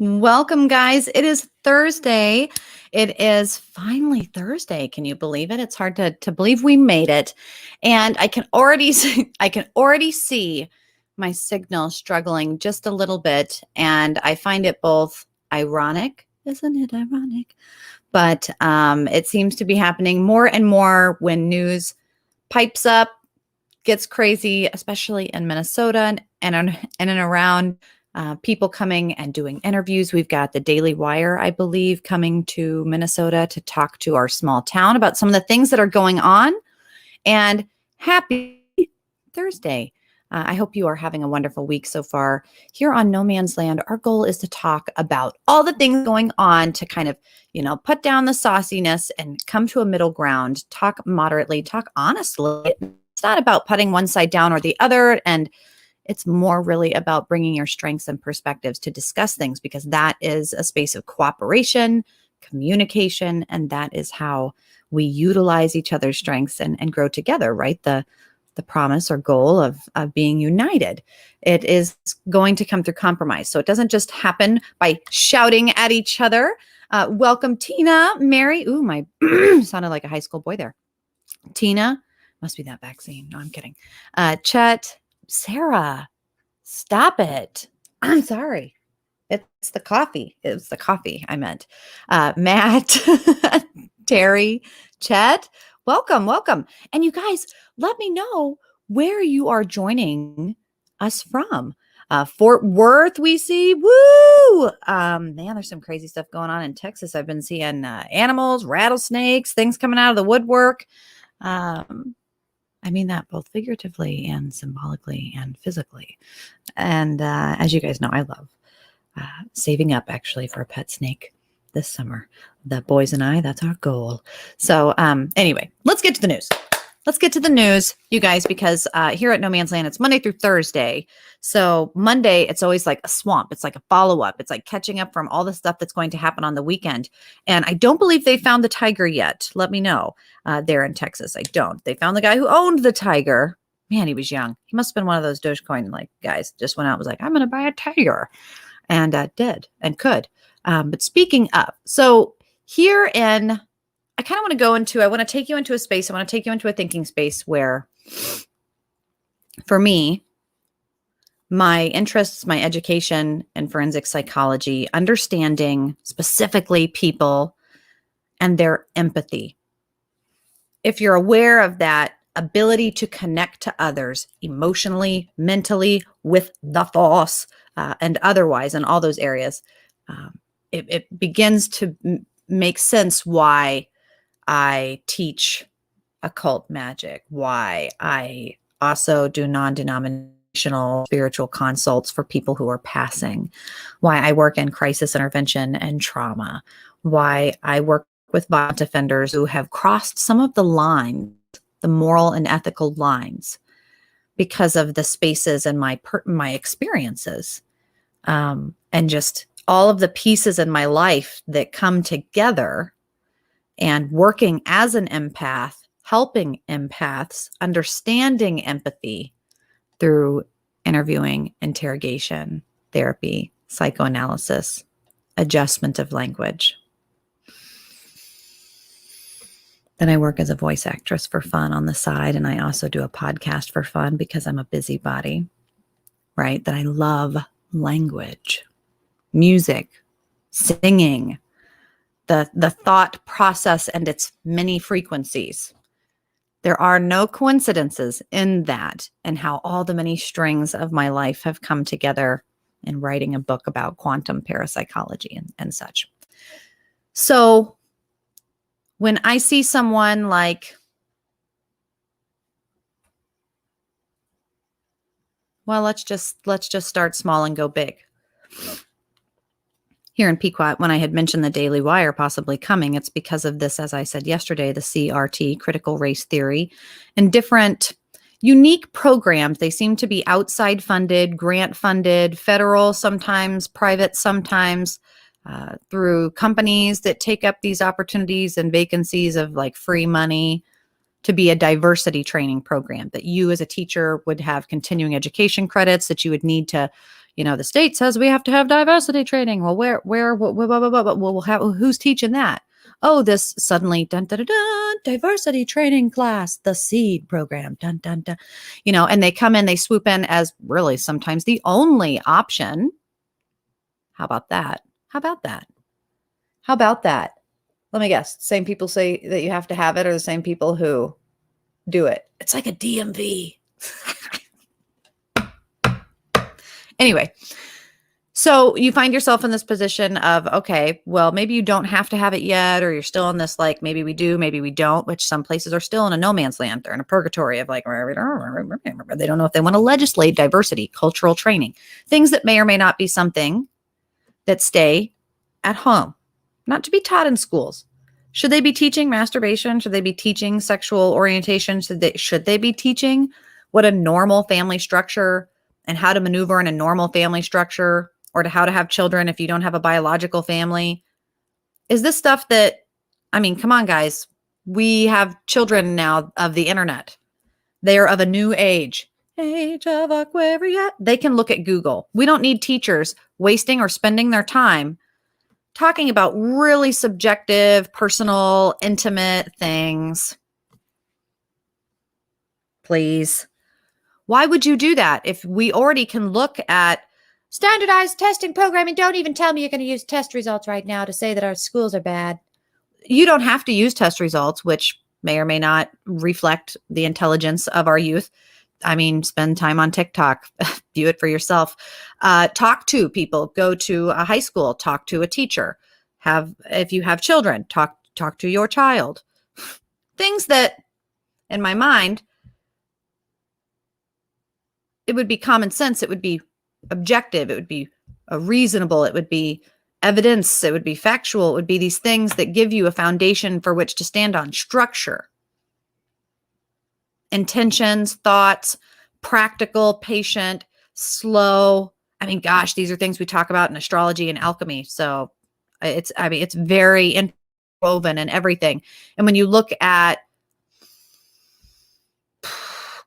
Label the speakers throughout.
Speaker 1: Welcome, guys. It is Thursday. It is finally Thursday. Can you believe it? It's hard to believe we made it. And I can already see my signal struggling just a little bit. And I find it both ironic, isn't it ironic? But it seems to be happening more and more when news pipes up, gets crazy, especially in Minnesota and around. People coming and doing interviews. We've got the Daily Wire, I believe, coming to Minnesota to talk to our small town about some of the things that are going on. And happy Thursday. I hope you are having a wonderful week so far. Here on No Man's Land, our goal is to talk about all the things going on to kind of, put down the sauciness and come to a middle ground, talk moderately, talk honestly. It's not about putting one side down or the other. And it's more really about bringing your strengths and perspectives to discuss things, because that is a space of cooperation, communication, and that is how we utilize each other's strengths and grow together, right? The promise or goal of being united. It is going to come through compromise. So it doesn't just happen by shouting at each other. Welcome, Tina, Mary. Ooh, my sounded like a high school boy there. Tina, must be that vaccine. No, I'm kidding. Chet, Sarah, stop it. I'm sorry. It's the coffee. It's the coffee I meant. Matt, Terry, Chet, welcome. And you guys, let me know where you are joining us from. Fort Worth, we see. Woo! Man, there's some crazy stuff going on in Texas. I've been seeing animals, rattlesnakes, things coming out of the woodwork. I mean that both figuratively and symbolically and physically. And as you guys know, I love saving up actually for a pet snake this summer. The boys and I, that's our goal. So anyway, let's get to the news. Let's get to the news, you guys, because here at No Man's Land, it's Monday through Thursday. So Monday, it's always like a swamp. It's like a follow-up. It's like catching up from all the stuff that's going to happen on the weekend. And I don't believe they found the tiger yet. Let me know. There in Texas, I don't. They found the guy who owned the tiger. Man, he was young. He must have been one of those Dogecoin like guys. Just went out and was like, I'm going to buy a tiger. And did and could. But speaking of, so here in... I kind of want to go into, I want to take you into a space, I want to take you into a thinking space where, for me, my interests, my education in forensic psychology, understanding specifically people and their empathy. If you're aware of that ability to connect to others emotionally, mentally, with the thoughts, and otherwise in all those areas, it begins to make sense why I teach occult magic, why I also do non-denominational spiritual consults for people who are passing, why I work in crisis intervention and trauma, why I work with violent offenders who have crossed some of the lines, the moral and ethical lines, because of the spaces and my experiences, and just all of the pieces in my life that come together. And working as an empath, helping empaths, understanding empathy through interviewing, interrogation, therapy, psychoanalysis, adjustment of language. Then I work as a voice actress for fun on the side, and I also do a podcast for fun because I'm a busybody, right? That I love language, music, singing, the thought process and its many frequencies. There are no coincidences in that, and how all the many strings of my life have come together in writing a book about quantum parapsychology and such. So when I see someone like, well, let's just start small and go big. Here in Pequot, when I had mentioned the Daily Wire possibly coming, it's because of this, as I said yesterday, the CRT, critical race theory, and different unique programs. They seem to be outside funded, grant funded, federal, sometimes private, sometimes through companies that take up these opportunities and vacancies of like free money to be a diversity training program that you as a teacher would have continuing education credits that you would need to the state says we have to have diversity training. Well, who's teaching that? Oh, this suddenly, dun, dun, dun, dun, diversity training class, the SEED program, dun, dun, dun, and they come in, they swoop in as really sometimes the only option. How about that? How about that? How about that? Let me guess. Same people say that you have to have it, or the same people who do it. It's like a DMV. Anyway, so you find yourself in this position of, okay, well, maybe you don't have to have it yet, or you're still in this, like, maybe we do, maybe we don't, which some places are still in a no man's land. They're in a purgatory of like, they don't know if they want to legislate diversity, cultural training, things that may or may not be something that stay at home, not to be taught in schools. Should they be teaching masturbation? Should they be teaching sexual orientation? Should they be teaching what a normal family structure and how to maneuver in a normal family structure, or to how to have children if you don't have a biological family? Is this stuff that, come on, guys. We have children now of the internet. They are of a new age of Aquaria. They can look at Google. We don't need teachers wasting or spending their time talking about really subjective, personal, intimate things. Please. Why would you do that if we already can look at standardized testing program and don't even tell me you're going to use test results right now to say that our schools are bad? You don't have to use test results, which may or may not reflect the intelligence of our youth. Spend time on TikTok, view it for yourself. Talk to people, go to a high school, talk to a teacher. If you have children, talk to your child. Things that, in my mind, it would be common sense. It would be objective. It would be reasonable. It would be evidence. It would be factual. It would be these things that give you a foundation for which to stand on. Structure, intentions, thoughts, practical, patient, slow. Gosh, these are things we talk about in astrology and alchemy. So it's very interwoven in everything. And when you look at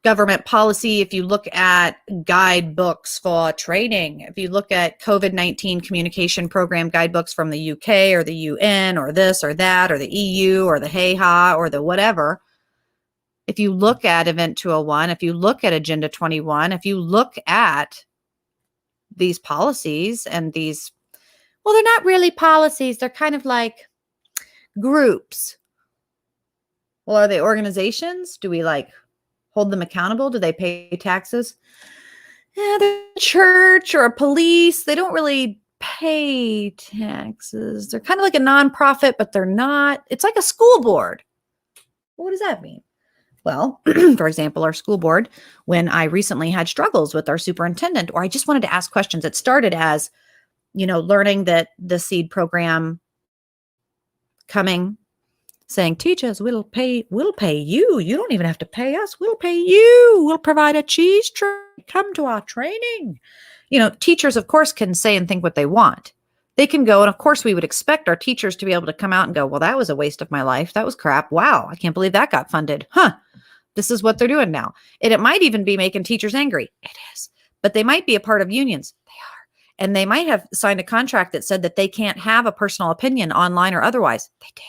Speaker 1: government policy, if you look at guidebooks for training, if you look at COVID-19 communication program guidebooks from the UK or the UN or this or that or the EU or the HEHA or the whatever, if you look at Event 201, if you look at Agenda 21, if you look at these policies and these, well, they're not really policies. They're kind of like groups. Well, are they organizations? Do we hold them accountable? Do they pay taxes? Yeah, they're a church or a police. They don't really pay taxes. They're kind of like a nonprofit, but they're not. It's like a school board. What does that mean? Well, for example, our school board, when I recently had struggles with our superintendent, or I just wanted to ask questions, it started as, learning that the SEED program coming, saying, teach us, we'll pay you. You don't even have to pay us. We'll pay you. We'll provide a cheese tray. Come to our training. Teachers, of course, can say and think what they want. They can go, and of course, we would expect our teachers to be able to come out and go, well, that was a waste of my life. That was crap. Wow, I can't believe that got funded. This is what they're doing now. And it might even be making teachers angry. It is. But they might be a part of unions. They are. And they might have signed a contract that said that they can't have a personal opinion online or otherwise. They did.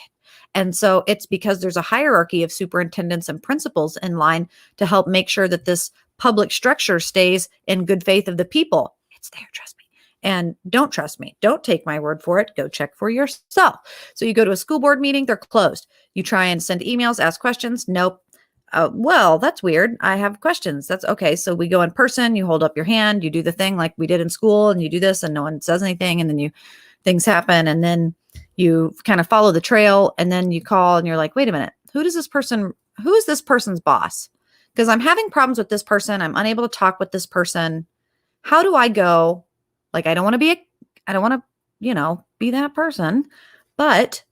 Speaker 1: And so it's because there's a hierarchy of superintendents and principals in line to help make sure that this public structure stays in good faith of the people. It's there, trust me. And don't trust me. Don't take my word for it. Go check for yourself. So you go to a school board meeting, they're closed. You try and send emails, ask questions. Nope. Well, that's weird. I have questions. That's okay. So we go in person, you hold up your hand, you do the thing like we did in school, and you do this and no one says anything. And then things happen. And then you kind of follow the trail, and then you call and you're like, wait a minute, who is this person's boss? Because I'm having problems with this person. I'm unable to talk with this person. How do I go? I don't want to, be that person, but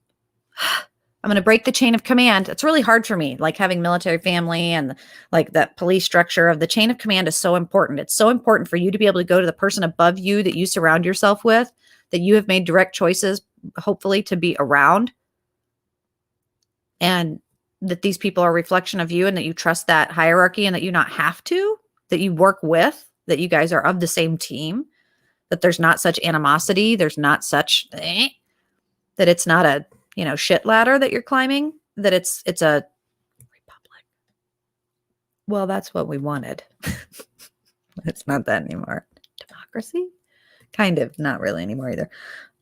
Speaker 1: I'm going to break the chain of command. It's really hard for me, having military family and that police structure of the chain of command is so important. It's so important for you to be able to go to the person above you that you surround yourself with, that you have made direct choices, hopefully, to be around, and that these people are a reflection of you, and that you trust that hierarchy, and that you not have to, that you work with, that you guys are of the same team. that there's not such animosity, there's not such that it's not a, shit ladder that you're climbing, that it's a republic. Well, that's what we wanted. It's not that anymore. Democracy? Kind of, not really anymore either.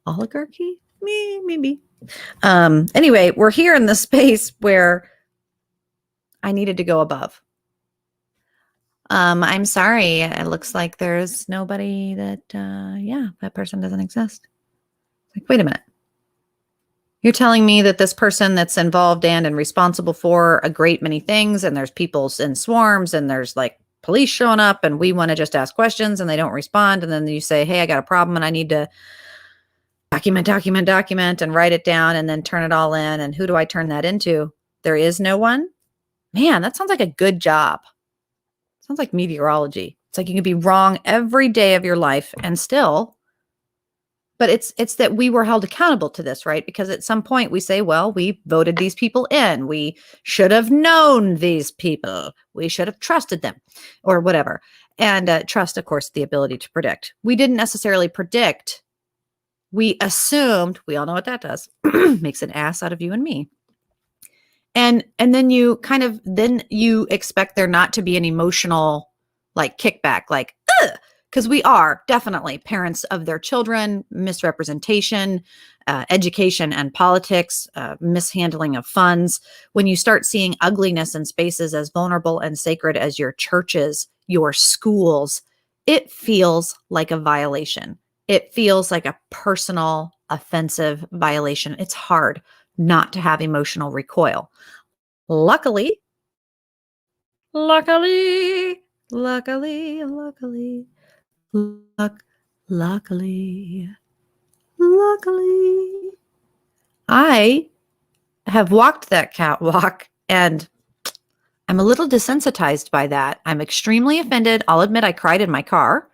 Speaker 1: Oligarchy? Maybe. Anyway, we're here in the space where I needed to go above. I'm sorry. It looks like there's nobody that, that person doesn't exist. Like, wait a minute. You're telling me that this person that's involved and responsible for a great many things, and there's people in swarms, and there's like police showing up, and we want to just ask questions and they don't respond. And then you say, hey, I got a problem and I need to document and write it down and then turn it all in. And who do I turn that into? There is no one. Man, that sounds like a good job. Sounds like meteorology. It's like you can be wrong every day of your life and still, but it's that we were held accountable to this, right? Because at some point we say, well, we voted these people in. We should have known these people. We should have trusted them or whatever. And trust, of course, the ability to predict. We didn't necessarily predict. We assumed, we all know what that does. Makes an ass out of you and me. And then you you expect there not to be an emotional like kickback, like, because we are definitely parents of their children, misrepresentation, education and politics, mishandling of funds. When you start seeing ugliness in spaces as vulnerable and sacred as your churches, your schools, it feels like a violation. It feels like a personal offensive violation. It's hard not to have emotional recoil. Luckily, luckily, I have walked that catwalk and I'm a little desensitized by that. I'm extremely offended. I'll admit I cried in my car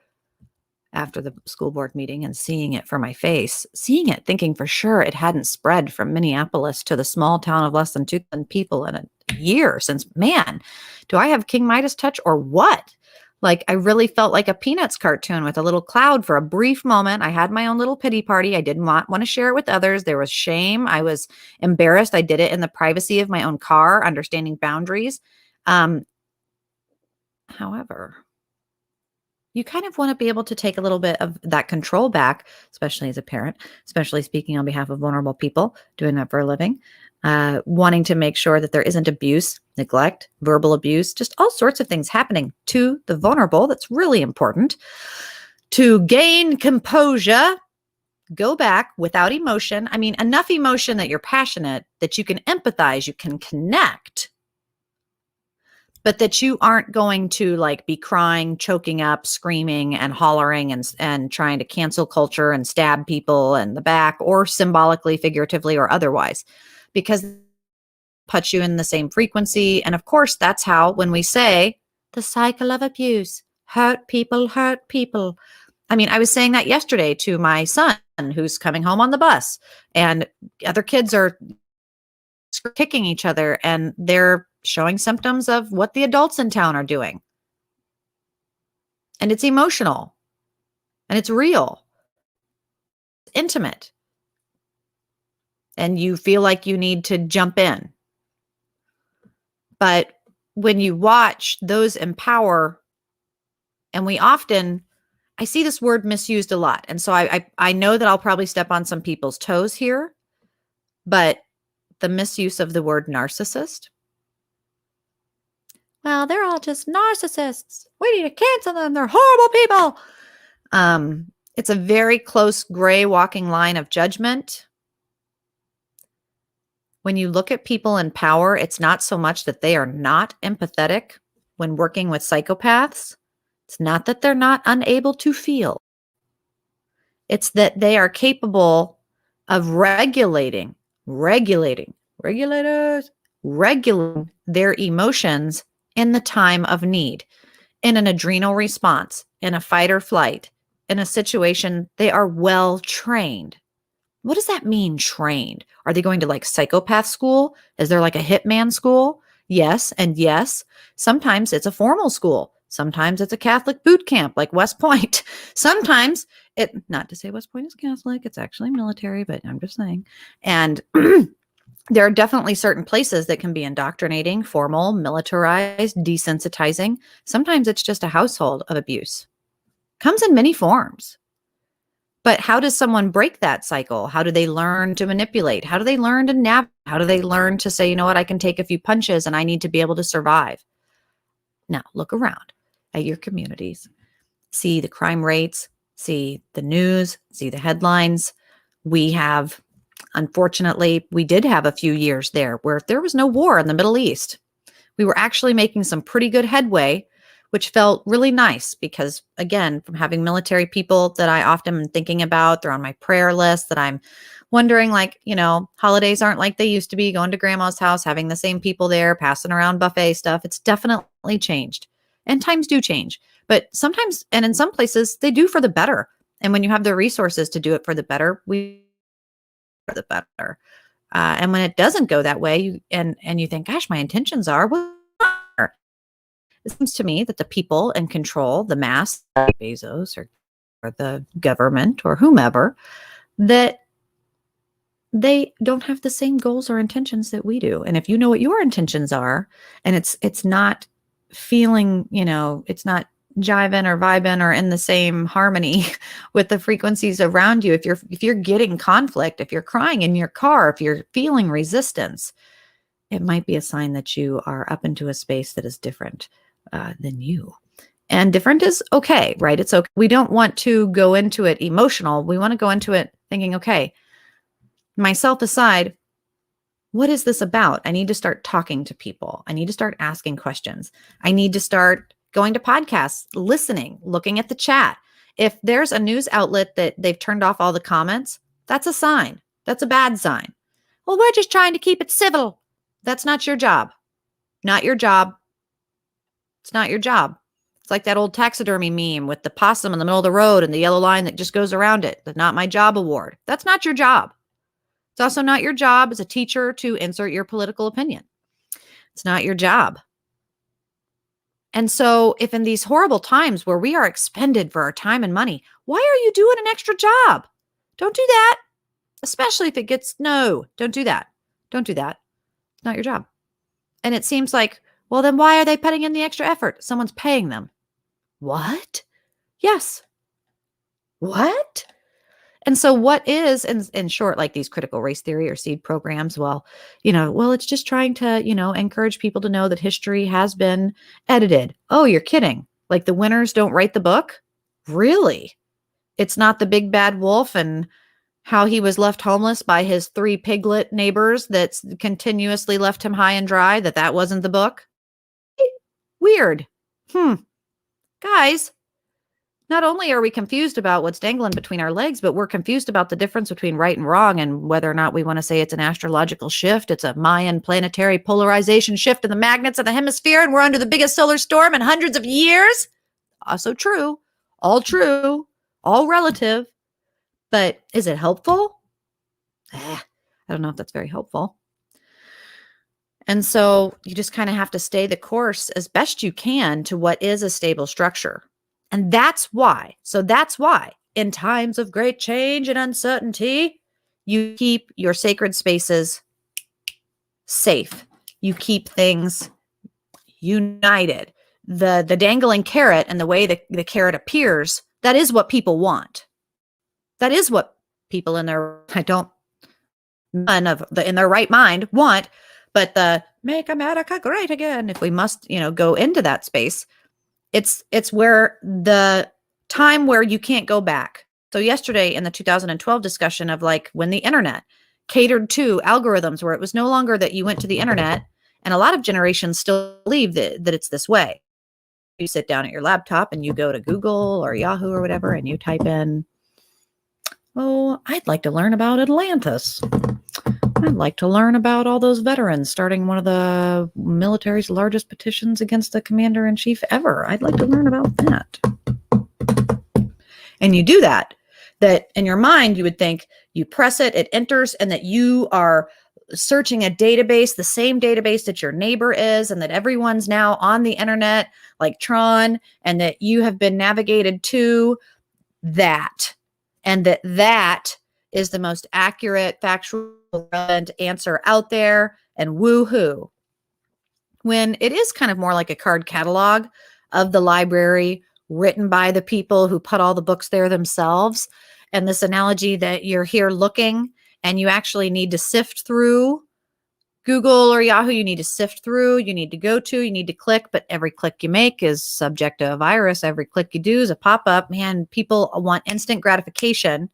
Speaker 1: after the school board meeting and seeing it for my face, thinking for sure it hadn't spread from Minneapolis to the small town of less than 2,000 people in a year since, man, do I have King Midas touch or what? Like, I really felt like a Peanuts cartoon with a little cloud for a brief moment. I had my own little pity party. I didn't want to share it with others. There was shame. I was embarrassed. I did it in the privacy of my own car, understanding boundaries. However, you kind of want to be able to take a little bit of that control back, especially as a parent, especially speaking on behalf of vulnerable people, doing that for a living, wanting to make sure that there isn't abuse, neglect, verbal abuse, just all sorts of things happening to the vulnerable. That's really important. To gain composure, go back without emotion. I mean, enough emotion that you're passionate, that you can empathize, you can connect, but that you aren't going to like be crying, choking up, screaming and hollering and trying to cancel culture and stab people in the back, or symbolically, figuratively, or otherwise, because put you in the same frequency. And of course, that's how, when we say the cycle of abuse, hurt people. I mean, I was saying that yesterday to my son who's coming home on the bus, and other kids are kicking each other and they're showing symptoms of what the adults in town are doing. And it's emotional and it's real, it's intimate. And you feel like you need to jump in. But when you watch those empower, and I see this word misused a lot. And so I know that I'll probably step on some people's toes here, but the misuse of the word narcissist. Well, they're all just narcissists. We need to cancel them. They're horrible people. It's a very close gray walking line of judgment. When you look at people in power, it's not so much that they are not empathetic when working with psychopaths. It's not that they're not unable to feel. It's that they are capable of regulating their emotions in the time of need, in an adrenal response, in a fight or flight, in a situation. They are well trained. What does that mean, trained? Are they going to like psychopath school? Is there like a hitman school? Yes. And yes, sometimes it's a formal school. Sometimes it's a Catholic boot camp like West Point. Sometimes not to say West Point is Catholic, it's actually military, but I'm just saying. And there are definitely certain places that can be indoctrinating, formal, militarized, desensitizing. Sometimes it's just a household of abuse. Comes in many forms. But how does someone break that cycle? How do they learn to manipulate? How do they learn to navigate? How do they learn to say, you know what, I can take a few punches and I need to be able to survive? Now, look around at your communities. See the crime rates, see the news, see the headlines. We have, unfortunately, we did have a few years there where there was no war in the Middle East. We were actually making some pretty good headway, which felt really nice because, again, from having military people that I often am thinking about, they're on my prayer list, that I'm wondering, like, holidays aren't like they used to be, going to grandma's house, having the same people there, passing around buffet stuff. It's definitely changed. And times do change. But sometimes, and in some places, they do for the better. And when you have the resources to do it for the better, we for the better. And when it doesn't go that way, you think, gosh, my intentions are, well, it seems to me that the people in control, the mass, Bezos or the government or whomever, that they don't have the same goals or intentions that we do. And if you know what your intentions are, and it's not feeling, it's not jiving or vibing or in the same harmony with the frequencies around you, if you're getting conflict, if you're crying in your car, if you're feeling resistance, it might be a sign that you are up into a space that is different than you. And different is okay, right? It's okay. We don't want to go into it emotional. We want to go into it thinking, okay, myself aside, what is this about? I need to start talking to people. I need to start asking questions. I need to start going to podcasts, listening, looking at the chat. If there's a news outlet that they've turned off all the comments, that's a sign. That's a bad sign. Well, we're just trying to keep it civil. That's not your job. Not your job. It's not your job. It's like that old taxidermy meme with the possum in the middle of the road and the yellow line that just goes around it. The Not My Job award. That's not your job. It's also not your job as a teacher to insert your political opinion. It's not your job. And so if in these horrible times where we are expended for our time and money, why are you doing an extra job? Don't do that. Especially if it gets, no, don't do that. Don't do that. It's not your job. And it seems like, well, then why are they putting in the extra effort? Someone's paying them. What? Yes. What? And so what is, in short, like these critical race theory or seed programs? Well, it's just trying to, encourage people to know that history has been edited. Oh, you're kidding. Like the winners don't write the book? Really? It's not the big bad wolf and how he was left homeless by his 3 piglet neighbors that continuously left him high and dry, that wasn't the book? Weird. Guys, not only are we confused about what's dangling between our legs, but we're confused about the difference between right and wrong and whether or not we want to say it's an astrological shift. It's a Mayan planetary polarization shift in the magnets of the hemisphere, and we're under the biggest solar storm in hundreds of years. Also true, all relative. But is it helpful? I don't know if that's very helpful. And so you just kind of have to stay the course as best you can to what is a stable structure. And that's why in times of great change and uncertainty, you keep your sacred spaces safe. You keep things united. The dangling carrot and the way the carrot appears, that is what people want. That is what people in their right mind want. But the make America great again, if we must, go into that space, it's where the time where you can't go back. So yesterday in the 2012 discussion of like when the internet catered to algorithms where it was no longer that you went to the internet, and a lot of generations still believe that it's this way. You sit down at your laptop and you go to Google or Yahoo or whatever, and you type in, oh, I'd like to learn about Atlantis. I'd like to learn about all those veterans starting one of the military's largest petitions against the commander-in-chief ever. I'd like to learn about that. And you do that in your mind, you would think you press it, it enters, and that you are searching a database, the same database that your neighbor is, and that everyone's now on the internet like Tron, and that you have been navigated to that. and that is the most accurate, factual, relevant answer out there, and woo-hoo. When it is kind of more like a card catalog of the library written by the people who put all the books there themselves. And this analogy that you're here looking and you actually need to sift through Google or Yahoo, you need to sift through, you need to go to, you need to click, but every click you make is subject to a virus. Every click you do is a pop-up. Man, people want instant gratification.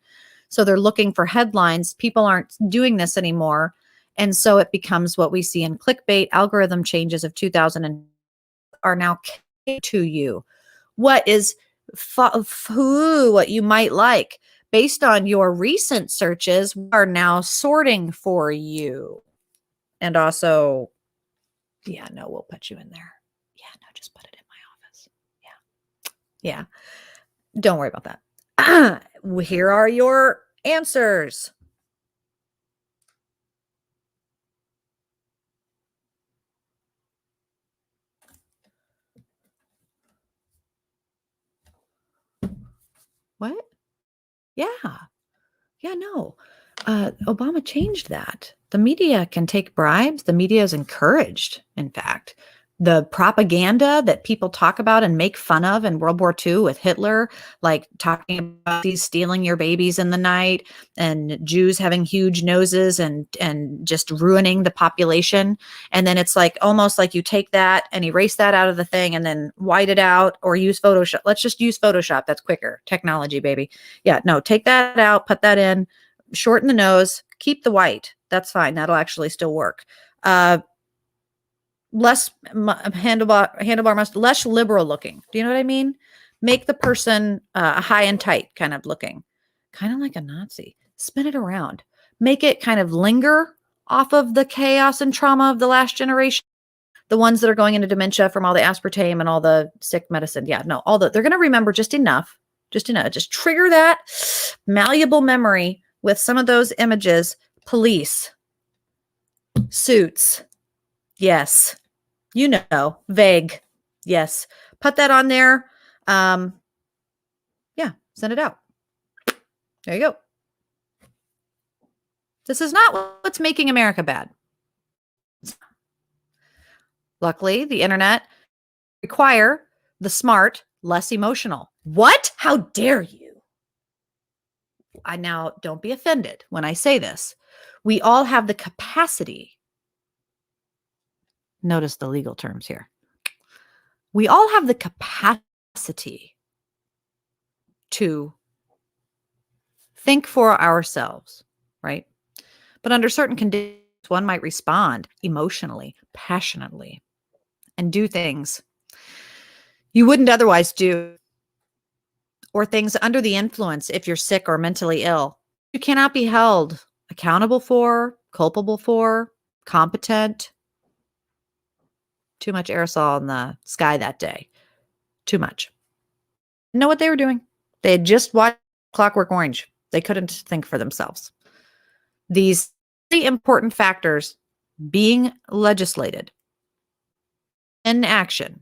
Speaker 1: So they're looking for headlines. People aren't doing this anymore. And so it becomes what we see in clickbait. Algorithm changes of 2000 are now to you. What is what you might like based on your recent searches are now sorting for you. And also, yeah, no, we'll put you in there. Yeah, no, just put it in my office. Yeah. Yeah. Don't worry about that. Here are your answers. What? Yeah. Yeah, no. Obama changed that. The media can take bribes. The media is encouraged, in fact. The propaganda that people talk about and make fun of in World War II with Hitler, like talking about these stealing your babies in the night and Jews having huge noses and just ruining the population. And then it's like almost like you take that and erase that out of the thing and then white it out or use Photoshop. Let's just use Photoshop. That's quicker. Technology, baby. Yeah, no, take that out, put that in, shorten the nose, keep the white. That's fine. That'll actually still work. Less handlebar must less liberal looking. Do you know what I mean? Make the person high and tight kind of looking, kind of like a Nazi. Spin it around. Make it kind of linger off of the chaos and trauma of the last generation. The ones that are going into dementia from all the aspartame and all the sick medicine. Yeah, no, they're going to remember just enough. Just trigger that malleable memory with some of those images. Police, suits. Yes. You know, vague. Yes. Put that on there. Yeah, send it out. There you go. This is not what's making America bad. Luckily, the internet require the smart, less emotional. What? How dare you? I now don't be offended when I say this. We all have the capacity. Notice the legal terms here. We all have the capacity to think for ourselves, right? But under certain conditions, one might respond emotionally, passionately, and do things you wouldn't otherwise do, or things under the influence if you're sick or mentally ill. You cannot be held accountable for, culpable for, competent. Too much aerosol in the sky that day. Too much. Know what they were doing? They had just watched Clockwork Orange. They couldn't think for themselves. These really important factors being legislated in action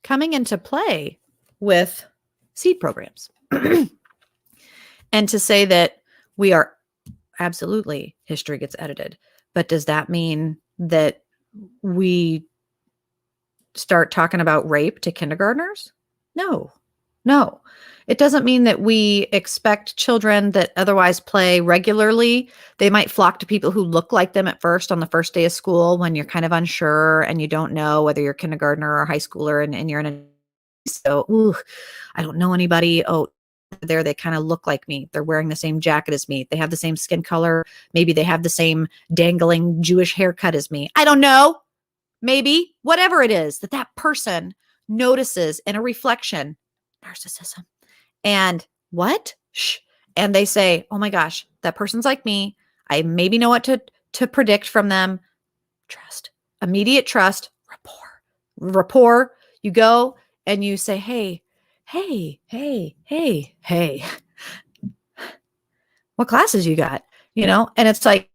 Speaker 1: coming into play with seed programs. And to say that we are absolutely, history gets edited, but does that mean that we start talking about rape to kindergartners? No. It doesn't mean that we expect children that otherwise play regularly. They might flock to people who look like them at first on the first day of school when you're kind of unsure and you don't know whether you're kindergartner or high schooler and you're in a, so, I don't know anybody. Oh, there, they kind of look like me. They're wearing the same jacket as me. They have the same skin color. Maybe they have the same dangling Jewish haircut as me. I don't know. Maybe whatever it is that person notices in a reflection, narcissism. And what? Shh. And they say, oh my gosh, that person's like me. I maybe know what to predict from them. Trust, immediate trust, rapport. You go and you say, hey, what classes you got? And it's like,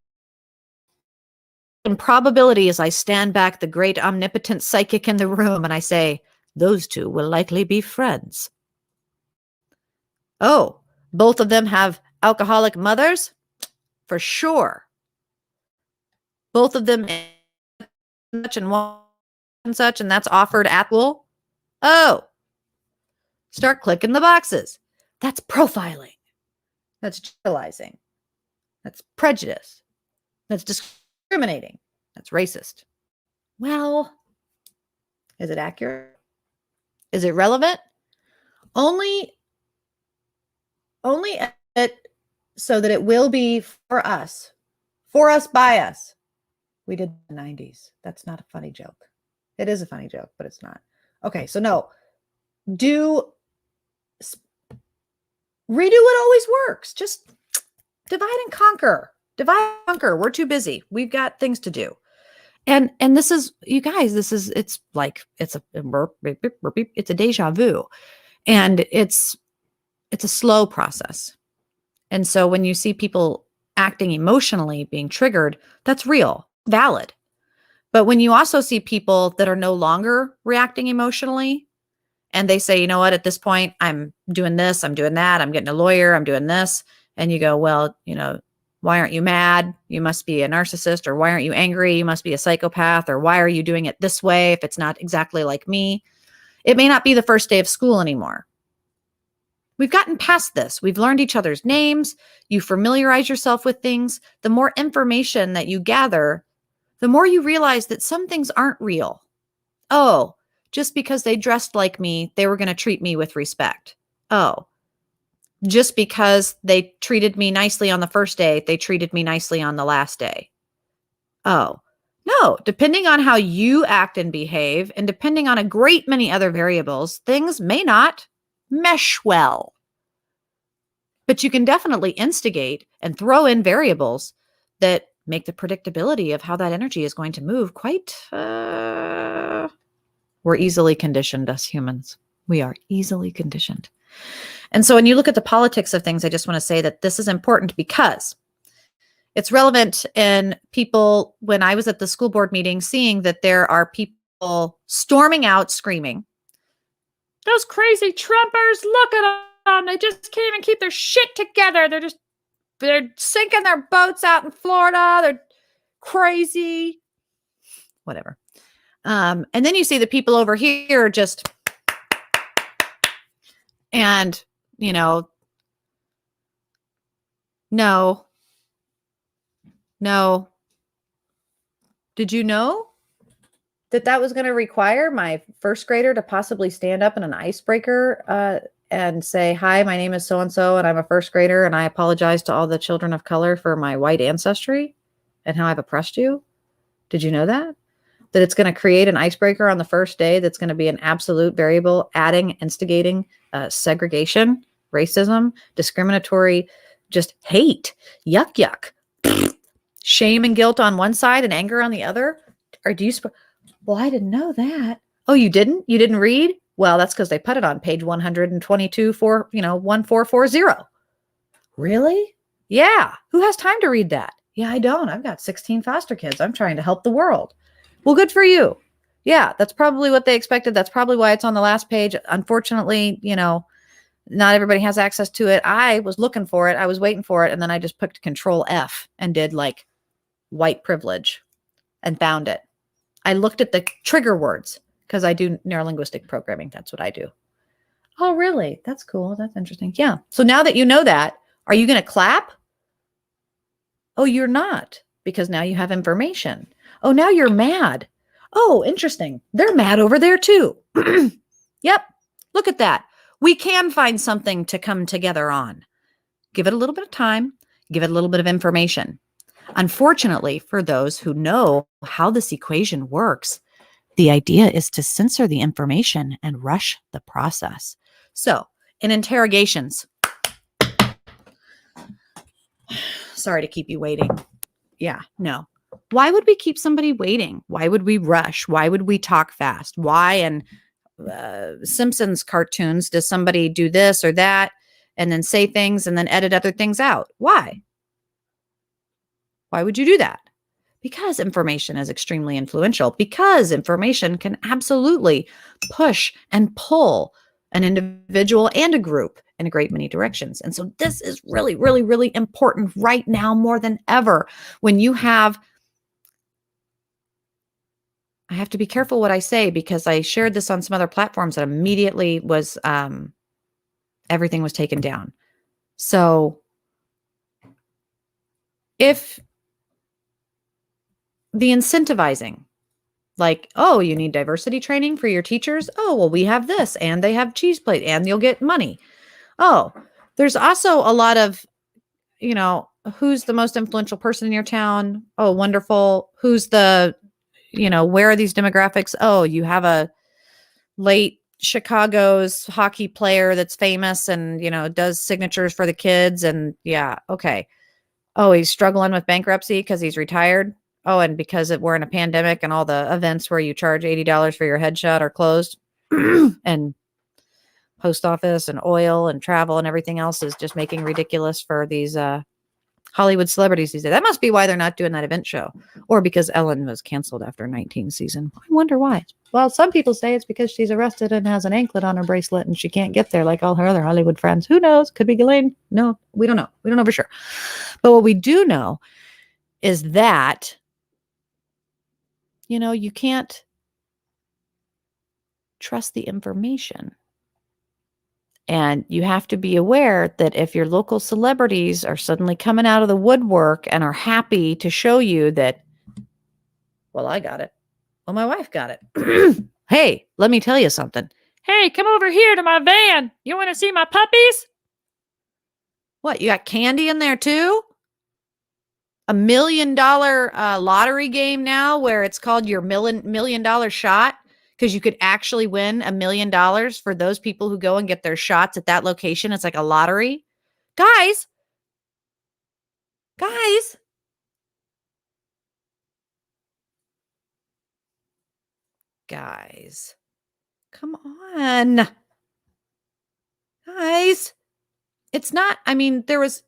Speaker 1: in probability, as I stand back, the great omnipotent psychic in the room, and I say, those two will likely be friends. Oh, both of them have alcoholic mothers? For sure. Both of them such and one and such, and that's offered at will. Oh, start clicking the boxes. That's profiling. That's generalizing. That's prejudice. That's discriminating. That's racist. Well, is it accurate? Is it relevant? Only so that it will be for us, by us. We did the 90s. That's not a funny joke. It is a funny joke, but it's not. Okay, so no. Redo what always works. Just divide and conquer. Divide and conquer. We're too busy. We've got things to do. And this is, you guys, it's a deja vu. And it's a slow process. And so when you see people acting emotionally, being triggered, that's real, valid. But when you also see people that are no longer reacting emotionally, and they say, you know what, at this point, I'm doing this, I'm doing that, I'm getting a lawyer, I'm doing this. And you go, well, why aren't you mad? You must be a narcissist. Or why aren't you angry? You must be a psychopath. Or why are you doing it this way if it's not exactly like me? It may not be the first day of school anymore. We've gotten past this. We've learned each other's names. You familiarize yourself with things. The more information that you gather, the more you realize that some things aren't real. Oh, just because they dressed like me, they were going to treat me with respect. Oh, just because they treated me nicely on the first day, they treated me nicely on the last day. Oh, no, depending on how you act and behave, and depending on a great many other variables, things may not mesh well. But you can definitely instigate and throw in variables that make the predictability of how that energy is going to move quite, we're easily conditioned, us humans. We are easily conditioned. And so when you look at the politics of things, I just want to say that this is important because it's relevant in people. When I was at the school board meeting, seeing that there are people storming out screaming, those crazy Trumpers, look at them. They just can't even keep their shit together. They're sinking their boats out in Florida. They're crazy. Whatever. And then you see the people over here just, and, no. Did you know that was going to require my first grader to possibly stand up in an icebreaker and say, hi, my name is so-and-so, and I'm a first grader, and I apologize to all the children of color for my white ancestry and how I've oppressed you? Did you know that? That it's going to create an icebreaker on the first day that's going to be an absolute variable, instigating segregation, racism, discriminatory, just hate, yuck, shame and guilt on one side and anger on the other? Or do you... Well, I didn't know that. Oh, you didn't? You didn't read? Well, that's because they put it on page 122 for, 1440. Really? Yeah. Who has time to read that? Yeah, I don't. I've got 16 foster kids. I'm trying to help the world. Well, good for you. Yeah, that's probably what they expected. That's probably why it's on the last page. Unfortunately, not everybody has access to it. I was looking for it. I was waiting for it. And then I just picked Control F and did like white privilege and found it. I looked at the trigger words because I do neurolinguistic programming. That's what I do. Oh, really? That's cool. That's interesting. Yeah. So now that you know that, are you going to clap? Oh, you're not, because now you have information. Oh, now you're mad. Oh, interesting. They're mad over there too. Yep. Look at that. We can find something to come together on. Give it a little bit of time. Give it a little bit of information. Unfortunately, for those who know how this equation works, the idea is to censor the information and rush the process. So in interrogations, sorry to keep you waiting. Yeah, no. Why would we keep somebody waiting? Why would we rush? Why would we talk fast? Why in Simpsons cartoons does somebody do this or that and then say things and then edit other things out? Why? Why would you do that? Because information is extremely influential, because information can absolutely push and pull an individual and a group in a great many directions. And so this is really, really, really important right now more than ever. When you have, I have to be careful what I say because I shared this on some other platforms and immediately was, everything was taken down. So if the incentivizing, like, oh, you need diversity training for your teachers. Oh, well, we have this and they have cheese plate and you'll get money. Oh, there's also a lot of, who's the most influential person in your town? Oh, wonderful. Who's the, where are these demographics? Oh, you have a late Chicago's hockey player that's famous and, does signatures for the kids. And yeah, okay. Oh, he's struggling with bankruptcy because he's retired. Oh, and because we're in a pandemic and all the events where you charge $80 for your headshot are closed and post office and oil and travel and everything else is just making ridiculous for these Hollywood celebrities these days. That must be why they're not doing that event show, or because Ellen was canceled after 19 season. I wonder why. Well, some people say it's because she's arrested and has an anklet on her bracelet and she can't get there like all her other Hollywood friends. Who knows? Could be Ghislaine. No, we don't know. We don't know for sure. But what we do know is that, you can't trust the information. And you have to be aware that if your local celebrities are suddenly coming out of the woodwork and are happy to show you that, well, I got it. Well, my wife got it. Hey, let me tell you something. Hey, come over here to my van. You want to see my puppies? What, you got candy in there too? $1 million lottery game now where it's called your $1 million shot because you could actually win $1 million for those people who go and get their shots at that location. It's like a lottery. Guys, come on. Guys, it's not, there was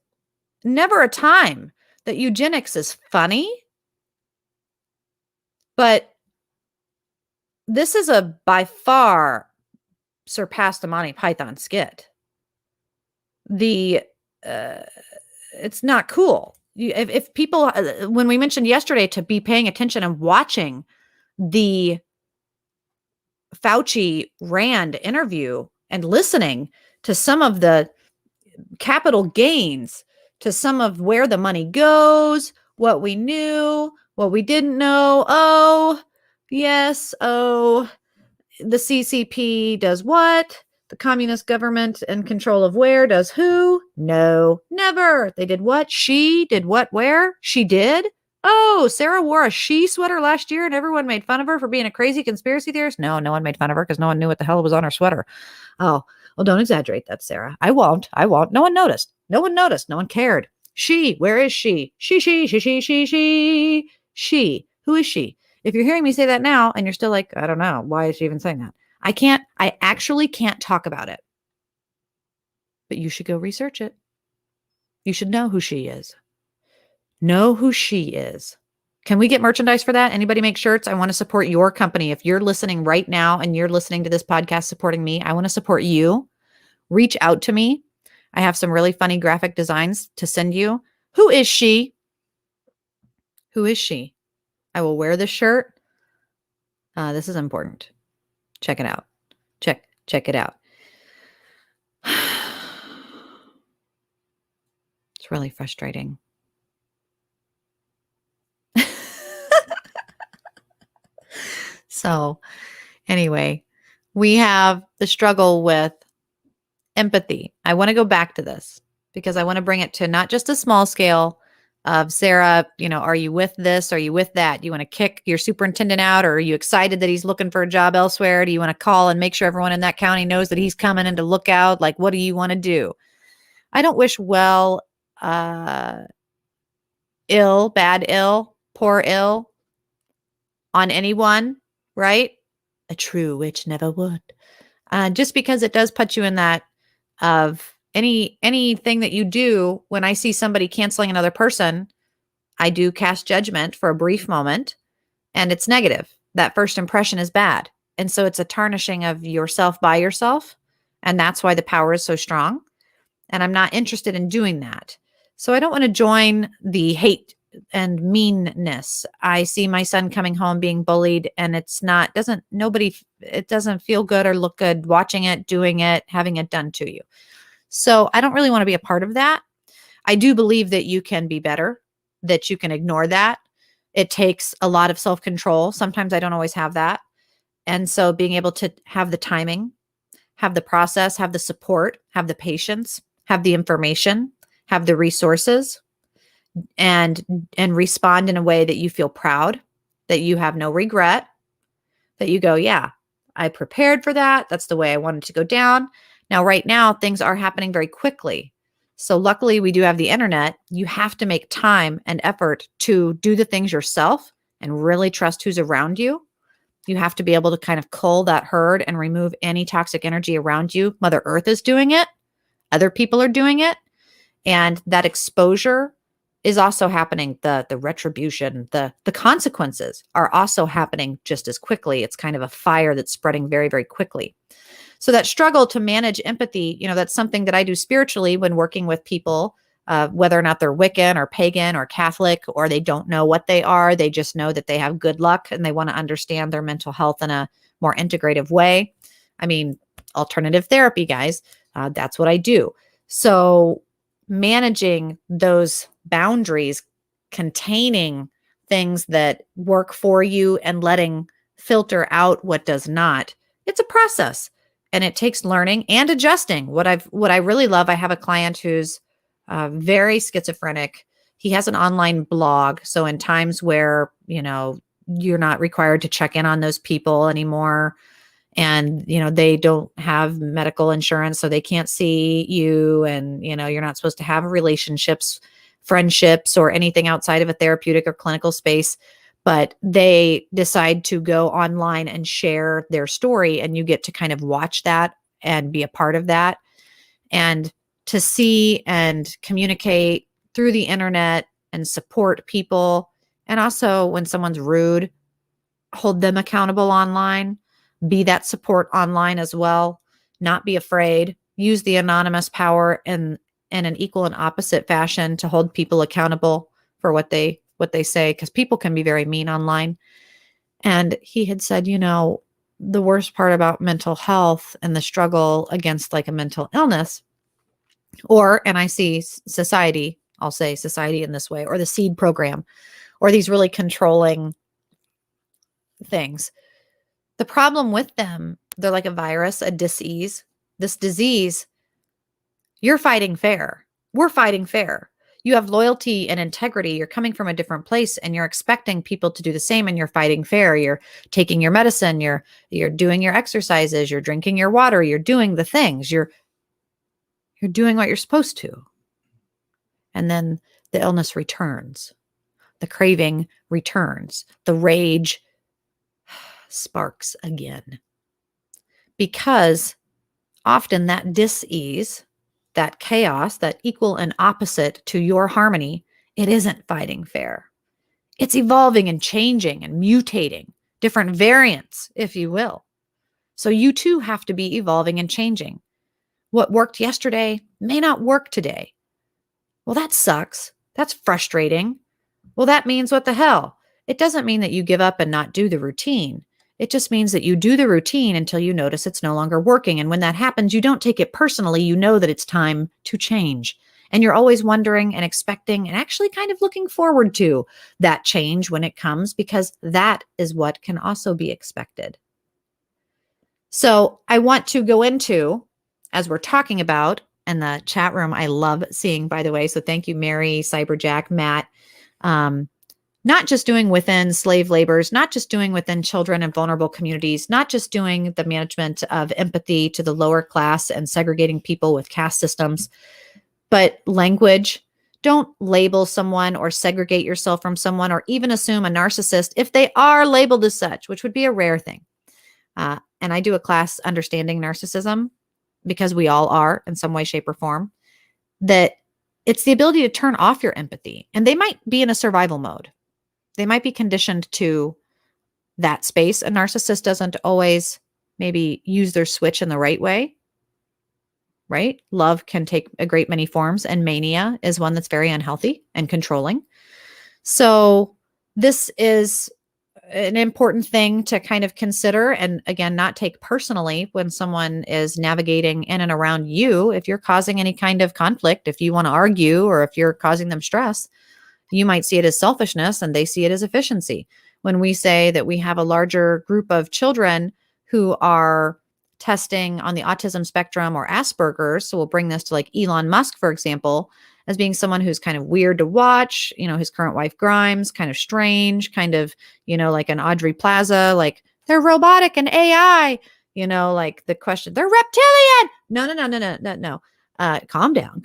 Speaker 1: never a time that eugenics is funny, but this is a by far surpassed the Monty Python skit. It's not cool. If people, when we mentioned yesterday to be paying attention and watching the Fauci Rand interview and listening to some of the capital gains, to some of where the money goes, what we knew, what we didn't know. Oh, yes. Oh, the CCP does what? The communist government in control of where does who? No, never. They did what? She did what? Where? She did? Oh, Sarah wore a she sweater last year and everyone made fun of her for being a crazy conspiracy theorist. No, no one made fun of her because no one knew what the hell was on her sweater. Oh, well, don't exaggerate that, Sarah. I won't. No one noticed. No one cared. She, where is she? She. Who is she? If you're hearing me say that now and you're still like, I don't know, why is she even saying that? I actually can't talk about it. But you should go research it. You should know who she is. Know who she is. Can we get merchandise for that? Anybody make shirts? I want to support your company. If you're listening right now and you're listening to this podcast supporting me, I want to support you. Reach out to me. I have some really funny graphic designs to send you. Who is she? Who is she? I will wear this shirt. This is important. Check it out. Check it out. It's really frustrating. So anyway, we have the struggle with empathy. I want to go back to this because I want to bring it to not just a small scale of Sarah, are you with this? Are you with that? Do you want to kick your superintendent out, or are you excited that he's looking for a job elsewhere? Do you want to call and make sure everyone in that county knows that he's coming and to look out? Like, what do you want to do? I don't wish ill, bad ill, poor ill on anyone, right? A true witch never would. Just because it does put you in that of anything that you do. When I see somebody canceling another person, I do cast judgment for a brief moment, and it's negative. That first impression is bad. And so it's a tarnishing of yourself by yourself. And that's why the power is so strong. and I'm not interested in doing that. So I don't want to join the hate and meanness. I see my son coming home being bullied, and it doesn't feel good or look good watching it, doing it, having it done to you. So I don't really want to be a part of that. I do believe that you can be better, that you can ignore that. It takes a lot of self-control. Sometimes I don't always have that. And so being able to have the timing, have the process, have the support, have the patience, have the information, have the resources, and respond in a way that you feel proud, that you have no regret, that you go, yeah, I prepared for that. That's the way I wanted to go down. Now, right now, things are happening very quickly. So luckily, we do have the internet. You have to make time and effort to do the things yourself and really trust who's around you. You have to be able to kind of cull that herd and remove any toxic energy around you. Mother Earth is doing it. Other people are doing it. And that exposure is also happening. The retribution, the consequences are also happening just as quickly. It's kind of a fire that's spreading very, very quickly. So that struggle to manage empathy, that's something that I do spiritually when working with people, whether or not they're Wiccan or pagan or Catholic, or they don't know what they are. They just know that they have good luck and they want to understand their mental health in a more integrative way. I mean, alternative therapy, guys, that's what I do. So managing those boundaries, containing things that work for you and letting filter out what does not, it's a process. And it takes learning and adjusting. What I really love, I have a client who's very schizophrenic. He has an online blog. So in times where, you're not required to check in on those people anymore, and, they don't have medical insurance, so they can't see you, and, you're not supposed to have relationships, friendships, or anything outside of a therapeutic or clinical space. But they decide to go online and share their story, and you get to kind of watch that and be a part of that, and to see and communicate through the internet and support people. And also when someone's rude, hold them accountable online, be that support online as well, not be afraid, use the anonymous power in an equal and opposite fashion to hold people accountable for what they say, because people can be very mean online. And he had said, the worst part about mental health and the struggle against like a mental illness, and I see society, I'll say society in this way, or the SEED program, or these really controlling things. The problem with them, they're like a virus, a disease. This disease, you're fighting fair. We're fighting fair. You have loyalty and integrity. You're coming from a different place and you're expecting people to do the same, and you're fighting fair. You're taking your medicine, you're doing your exercises, you're drinking your water, you're doing the things. You're doing what you're supposed to. And then the illness returns. The craving returns. The rage sparks again. Because often that dis-ease, that chaos, that equal and opposite to your harmony, it isn't fighting fair. It's evolving and changing and mutating, different variants, if you will. So you too have to be evolving and changing. What worked yesterday may not work today. Well, that sucks. That's frustrating. Well, that means what the hell? It doesn't mean that you give up and not do the routine. It just means that you do the routine until you notice it's no longer working. And when that happens, you don't take it personally. You know that it's time to change. And you're always wondering and expecting and actually kind of looking forward to that change when it comes, because that is what can also be expected. So I want to go into, as we're talking about, and the chat room I love seeing, by the way. So thank you, Mary, Cyberjack, Matt. Not just doing within slave labors, not just doing within children and vulnerable communities, not just doing the management of empathy to the lower class and segregating people with caste systems, but language. Don't label someone or segregate yourself from someone, or even assume a narcissist if they are labeled as such, which would be a rare thing. And I do a class, Understanding Narcissism, because we all are in some way, shape, or form, that it's the ability to turn off your empathy. And they might be in a survival mode. They might be conditioned to that space. A narcissist doesn't always maybe use their switch in the right way. right? Love can take a great many forms, and mania is one that's very unhealthy and controlling. So this is an important thing to kind of consider, and again, not take personally when someone is navigating in and around you. If you're causing any kind of conflict, if you want to argue, or if you're causing them stress, you might see it as selfishness and they see it as efficiency. When we say that we have a larger group of children who are testing on the autism spectrum or Asperger's, so we'll bring this to like Elon Musk, for example, as being someone who's kind of weird to watch, his current wife Grimes, kind of strange, kind of, like an Audrey Plaza, like they're robotic and AI, like the question, they're reptilian. No. Calm down.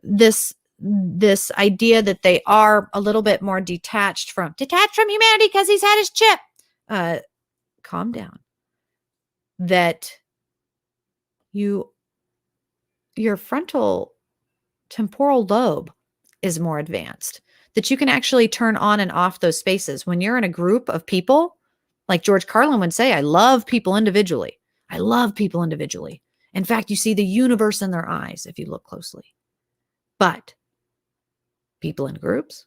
Speaker 1: This idea that they are a little bit more detached from humanity because he's had his chip. Calm down. That your frontal temporal lobe is more advanced, that you can actually turn on and off those spaces. When you're in a group of people, like George Carlin would say, I love people individually. I love people individually. In fact, you see the universe in their eyes if you look closely. But people in groups,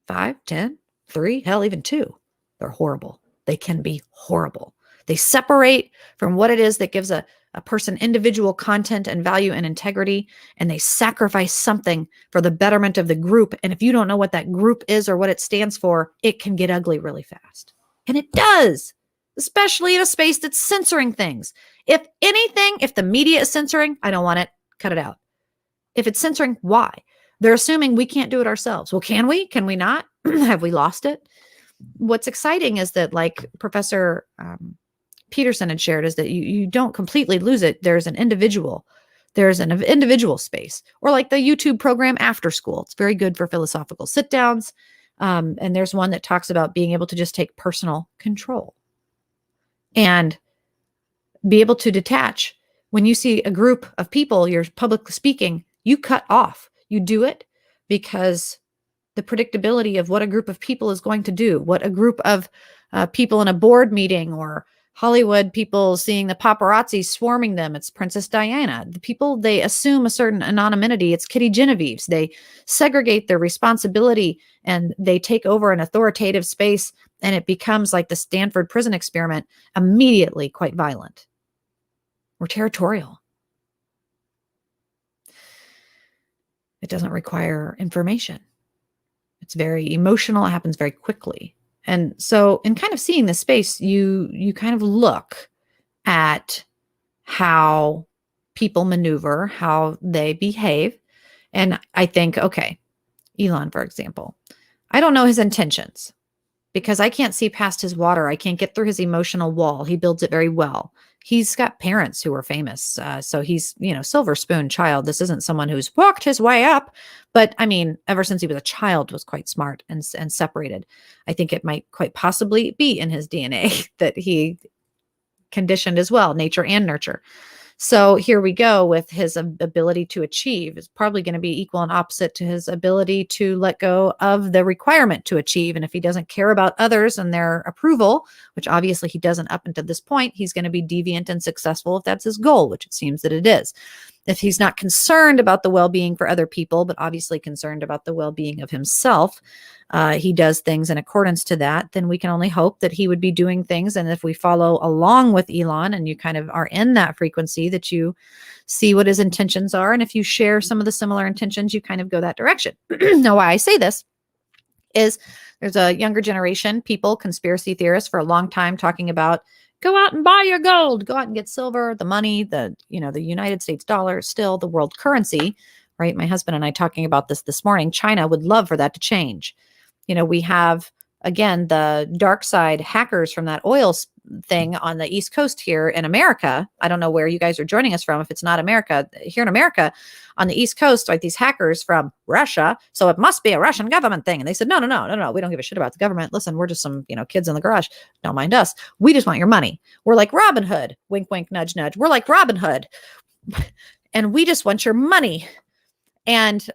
Speaker 1: 5, 10, 3, hell, even 2, they're horrible. They can be horrible. They separate from what it is that gives a person individual content and value and integrity, and they sacrifice something for the betterment of the group. And if you don't know what that group is or what it stands for, it can get ugly really fast. And it does, especially in a space that's censoring things. If anything, if the media is censoring, I don't want it, cut it out. If it's censoring, why? They're assuming we can't do it ourselves. Well, can we? Can we not? Have we lost it? What's exciting is that, like Professor Peterson had shared, is that you don't completely lose it. There's an individual space, or like the YouTube program After School. It's very good for philosophical sit downs. And there's one that talks about being able to just take personal control and be able to detach. When you see a group of people, you're publicly speaking, you cut off. You do it because the predictability of what a group of people is going to do, what a group of people in a board meeting, or Hollywood people seeing the paparazzi swarming them. It's Princess Diana. The people, they assume a certain anonymity. It's Kitty Genevieve's. They segregate their responsibility and they take over an authoritative space, and it becomes like the Stanford prison experiment, immediately quite violent or territorial. It doesn't require information. It's very emotional. It happens very quickly. And so in kind of seeing this space, you kind of look at how people maneuver, how they behave. And I think, okay, Elon, for example, I don't know his intentions because I can't see past his water. I can't get through his emotional wall. He builds it very well. He's got parents who are famous. So he's, silver spoon child. This isn't someone who's walked his way up. But I mean, ever since he was a child, was quite smart and separated. I think it might quite possibly be in his DNA that he conditioned as well, nature and nurture. So here we go with his ability to achieve is probably going to be equal and opposite to his ability to let go of the requirement to achieve. And if he doesn't care about others and their approval, which obviously he doesn't up until this point, he's going to be deviant and successful if that's his goal, which it seems that it is. If he's not concerned about the well-being for other people, but obviously concerned about the well-being of himself, he does things in accordance to that, then we can only hope that he would be doing things. And if we follow along with Elon and you kind of are in that frequency, that you see what his intentions are. And if you share some of the similar intentions, you kind of go that direction. Now, why I say this is there's a younger generation, people, conspiracy theorists for a long time talking about go out and buy your gold, go out and get silver, the money, the United States dollar is still the world currency, right? My husband and I talking about this morning. China would love for that to change. We have, again, the dark side hackers from that oil thing on the East Coast here in America. I don't know where you guys are joining us from. If it's not America, here in America on the East Coast, like these hackers from Russia. So it must be a Russian government thing. And they said, no. We don't give a shit about the government. Listen, we're just some, kids in the garage. Don't mind us. We just want your money. We're like Robin Hood. Wink, wink, nudge, nudge. We're like Robin Hood. And we just want your money. And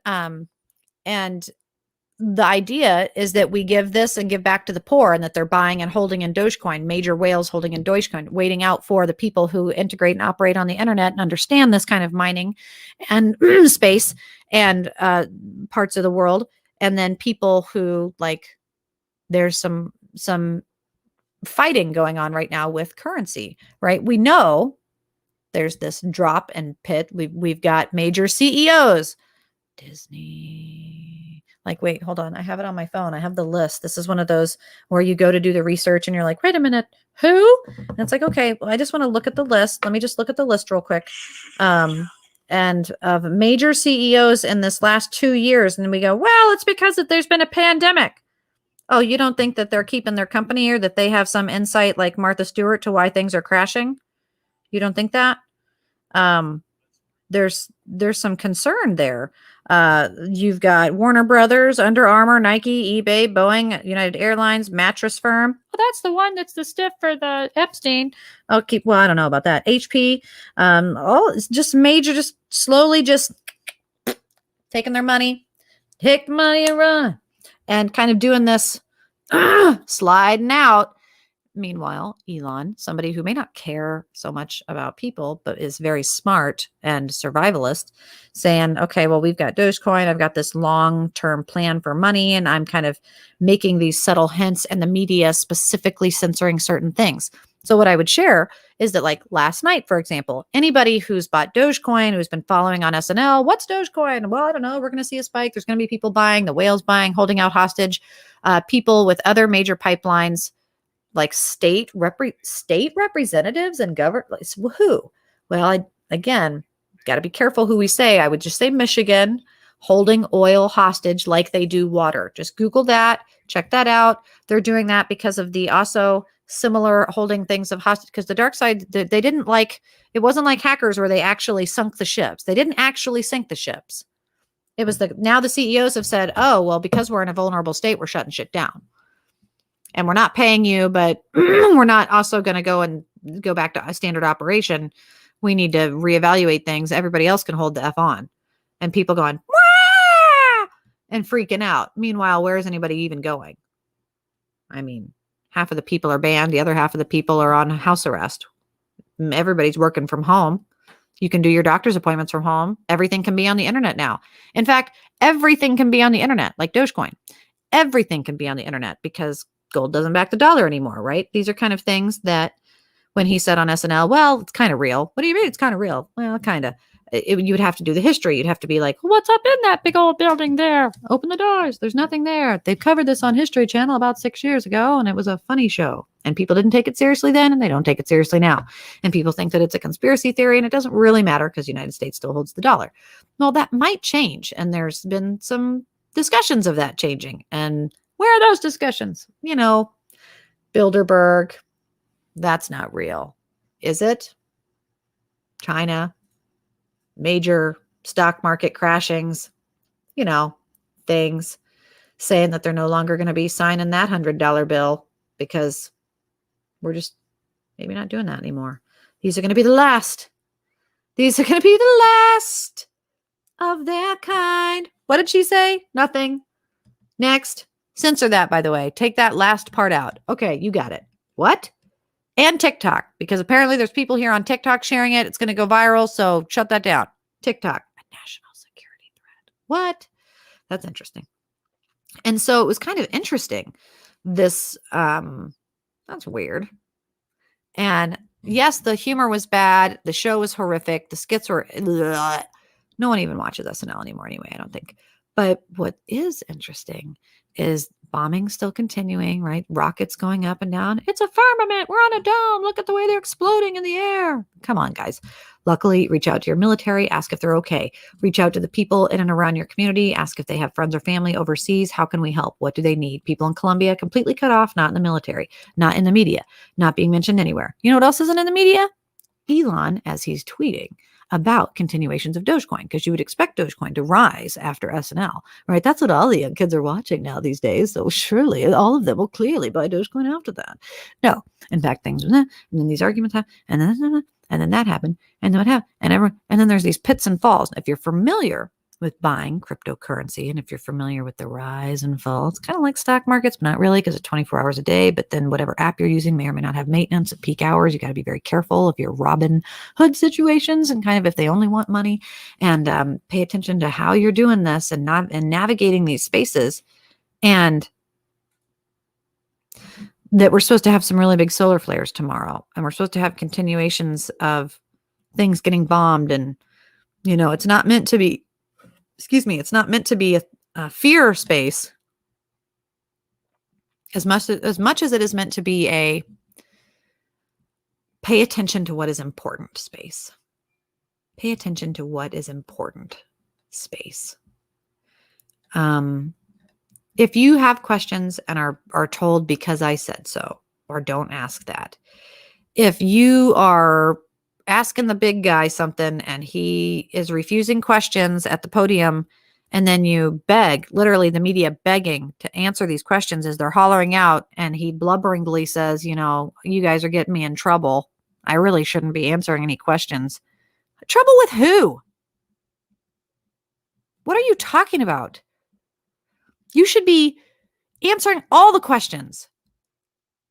Speaker 1: the idea is that we give this and give back to the poor, and that they're buying and holding in Dogecoin, major whales holding in Dogecoin, waiting out for the people who integrate and operate on the internet and understand this kind of mining and space and parts of the world. And then people who, like, there's some fighting going on right now with currency, right? We know there's this drop and pit. We've got major CEOs, Disney. Like, wait, hold on. I have it on my phone. I have the list. This is one of those where you go to do the research and you're like, wait a minute, who? And it's like, okay, well, I just want to look at the list. Let me just look at the list real quick. And of major CEOs in this last 2 years. And we go, well, it's because there's been a pandemic. Oh, you don't think that they're keeping their company, or that they have some insight like Martha Stewart to why things are crashing? You don't think that? There's some concern there. You've got Warner Brothers, Under Armour, Nike, eBay, Boeing, United Airlines, mattress firm. Well, that's the one that's the stiff for the Epstein. Okay, well, I don't know about that. HP, it's just major, just slowly just taking their money, take the money and run, and kind of doing this sliding out. Meanwhile, Elon, somebody who may not care so much about people, but is very smart and survivalist, saying, okay, well, we've got Dogecoin. I've got this long-term plan for money, and I'm kind of making these subtle hints, and the media specifically censoring certain things. So what I would share is that, like last night, for example, anybody who's bought Dogecoin, who's been following on SNL, what's Dogecoin? Well, I don't know. We're going to see a spike. There's going to be people buying, the whales buying, holding out hostage, people with other major pipelines, like state representatives and government. Woohoo. Well, again, got to be careful who we say. I would just say Michigan holding oil hostage like they do water. Just Google that, check that out. They're doing that because of the also similar holding things of hostage, because the dark side, they didn't like, it wasn't like hackers where they actually sunk the ships. They didn't actually sink the ships. It was now the CEOs have said, oh, well, because we're in a vulnerable state, we're shutting shit down. And we're not paying you, but we're not also going to go back to a standard operation. We need to reevaluate things. Everybody else can hold the F on. And people going, wah! And freaking out. Meanwhile, where is anybody even going? I mean, half of the people are banned. The other half of the people are on house arrest. Everybody's working from home. You can do your doctor's appointments from home. Everything can be on the internet now. In fact, everything can be on the internet, like Dogecoin. Everything can be on the internet because gold doesn't back the dollar anymore, right? These are kind of things that when he said on SNL, well, it's kind of real. What do you mean it's kind of real? Well, kind of. You would have to do the history. You'd have to be like, what's up in that big old building there? Open the doors. There's nothing there. They've covered this on History Channel about 6 years ago, and it was a funny show. And people didn't take it seriously then, and they don't take it seriously now. And people think that it's a conspiracy theory, and it doesn't really matter because the United States still holds the dollar. Well, that might change, and there's been some discussions of that changing. And where are those discussions? You know, Bilderberg, that's not real. Is it? China, major stock market crashings, you know, things saying that they're no longer going to be signing that $100 bill because we're just maybe not doing that anymore. These are going to be the last. These are going to be the last of their kind. What did she say? Nothing. Next. Censor that, by the way. Take that last part out. Okay, you got it. What? And TikTok, because apparently there's people here on TikTok sharing it. It's going to go viral, so shut that down. TikTok, a national security threat. What? That's interesting. And so it was kind of interesting. This, that's weird. And yes, the humor was bad. The show was horrific. The skits were, ugh. No one even watches SNL anymore anyway, I don't think. But what is interesting is bombing still continuing, right? Rockets going up and down. It's a firmament. We're on a dome. Look at the way they're exploding in the air. Come on, guys. Luckily, reach out to your military. Ask if they're okay. Reach out to the people in and around your community. Ask if they have friends or family overseas. How can we help? What do they need? People in Colombia completely cut off, not in the military, not in the media, not being mentioned anywhere. You know what else isn't in the media? Elon, as he's tweeting about continuations of Dogecoin, because you would expect Dogecoin to rise after SNL, right? That's what all the young kids are watching now these days. So surely all of them will clearly buy Dogecoin after that. No, in fact, things and then these arguments happen, and then that happened, and then what happened, and then there's these pits and falls. If you're familiar with buying cryptocurrency. And if you're familiar with the rise and fall, it's kind of like stock markets, but not really because it's 24 hours a day. But then whatever app you're using may or may not have maintenance at peak hours. You got to be very careful if you're Robin Hood situations and kind of if they only want money, and pay attention to how you're doing this and navigating these spaces. And that we're supposed to have some really big solar flares tomorrow, and we're supposed to have continuations of things getting bombed. And, it's not meant to be, it's not meant to be a fear space as much as it is meant to be a pay attention to what is important space. Pay attention to what is important space. If you have questions and are told because I said so, or don't ask that. If you are asking the big guy something and he is refusing questions at the podium, and then you beg, literally the media begging to answer these questions as they're hollering out, and he blubberingly says, you guys are getting me in trouble. I really shouldn't be answering any questions. Trouble with who? What are you talking about? You should be answering all the questions.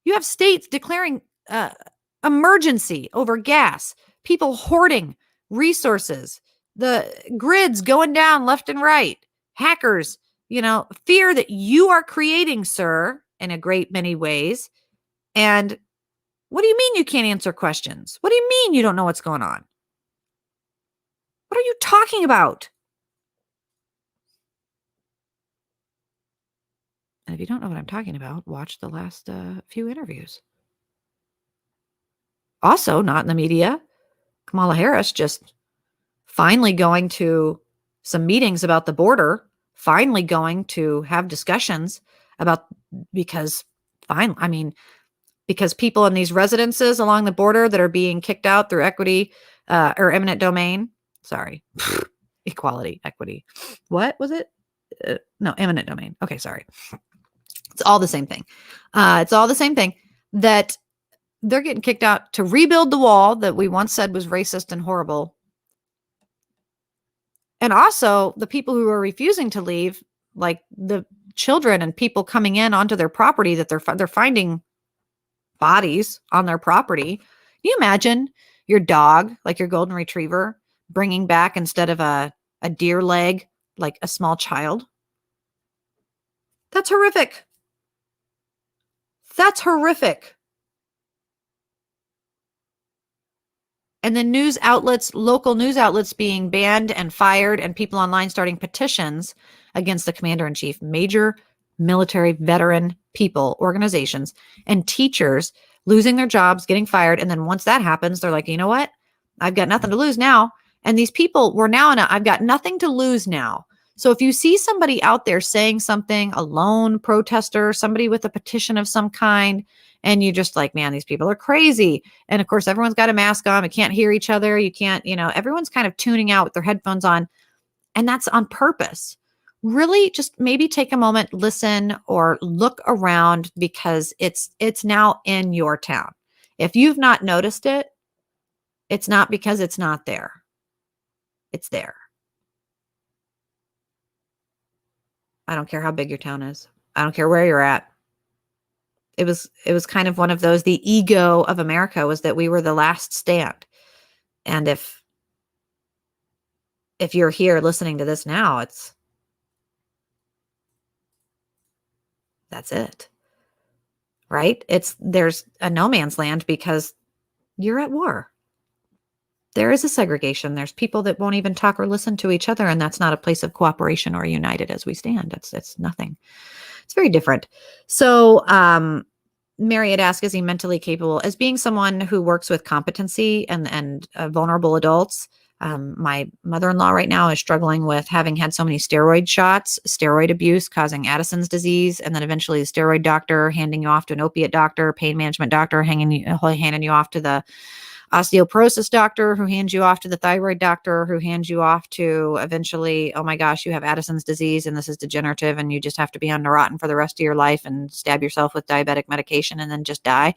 Speaker 1: You have states declaring emergency over gas, people hoarding resources, the grids going down left and right, hackers, fear that you are creating, sir, in a great many ways. And what do you mean you can't answer questions? What do you mean you don't know what's going on? What are you talking about? And if you don't know what I'm talking about, watch the last few interviews. Also, not in the media, Kamala Harris just finally going to some meetings about the border, finally going to have discussions about, because people in these residences along the border that are being kicked out through equity or eminent domain, equality, equity. What was it? No, eminent domain. Okay, sorry. It's all the same thing. That they're getting kicked out to rebuild the wall that we once said was racist and horrible. And also the people who are refusing to leave, like the children and people coming in onto their property, that they're finding bodies on their property. Can you imagine your dog, like your golden retriever, bringing back instead of a deer leg, like a small child? That's horrific. That's horrific. And then local news outlets being banned and fired, and people online starting petitions against the commander-in-chief, major military veteran people, organizations, and teachers losing their jobs, getting fired. And then once that happens, they're like, you know what? I've got nothing to lose now. And these people were now I've got nothing to lose now. So if you see somebody out there saying something, a lone protester, somebody with a petition of some kind, and you just like, man, these people are crazy. And of course, everyone's got a mask on. We can't hear each other. You can't, everyone's kind of tuning out with their headphones on. And that's on purpose. Really just maybe take a moment, listen, or look around, because it's now in your town. If you've not noticed it, it's not because it's not there. It's there. I don't care how big your town is. I don't care where you're at. It was kind of one of those, the ego of America was that we were the last stand. And if you're here listening to this now, that's it. Right? There's a no man's land because you're at war. There is a segregation. There's people that won't even talk or listen to each other. And that's not a place of cooperation or united as we stand. It's nothing. It's very different. So, Mary had asked, is he mentally capable? As being someone who works with competency and vulnerable adults, my mother-in-law right now is struggling with having had so many steroid shots, steroid abuse causing Addison's disease, and then eventually the steroid doctor handing you off to an opiate doctor, pain management doctor, handing you off to the osteoporosis doctor, who hands you off to the thyroid doctor, who hands you off to eventually, oh my gosh, you have Addison's disease and this is degenerative and you just have to be on Neurontin for the rest of your life and stab yourself with diabetic medication and then just die.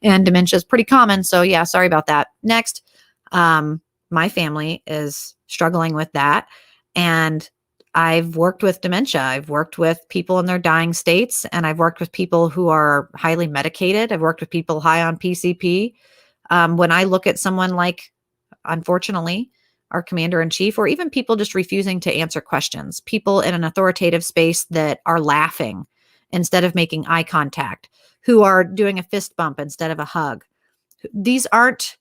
Speaker 1: And dementia is pretty common. So yeah, sorry about that. Next, my family is struggling with that. And I've worked with dementia. I've worked with people in their dying states, and I've worked with people who are highly medicated. I've worked with people high on PCP. When I look at someone like, unfortunately, our commander in chief, or even people just refusing to answer questions, people in an authoritative space that are laughing instead of making eye contact, who are doing a fist bump instead of a hug. These aren't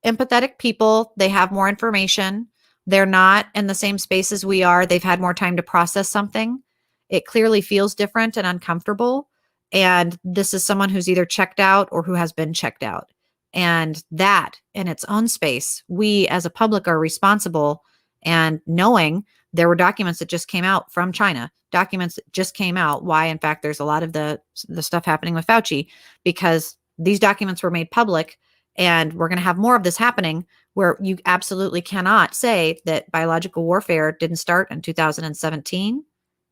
Speaker 1: empathetic people. They have more information. They're not in the same space as we are. They've had more time to process something. It clearly feels different and uncomfortable. And this is someone who's either checked out or who has been checked out. And that in its own space, we as a public are responsible. And knowing there were documents that just came out from China, documents that just came out, why, in fact, there's a lot of the stuff happening with Fauci, because these documents were made public. And we're going to have more of this happening, where you absolutely cannot say that biological warfare didn't start in 2017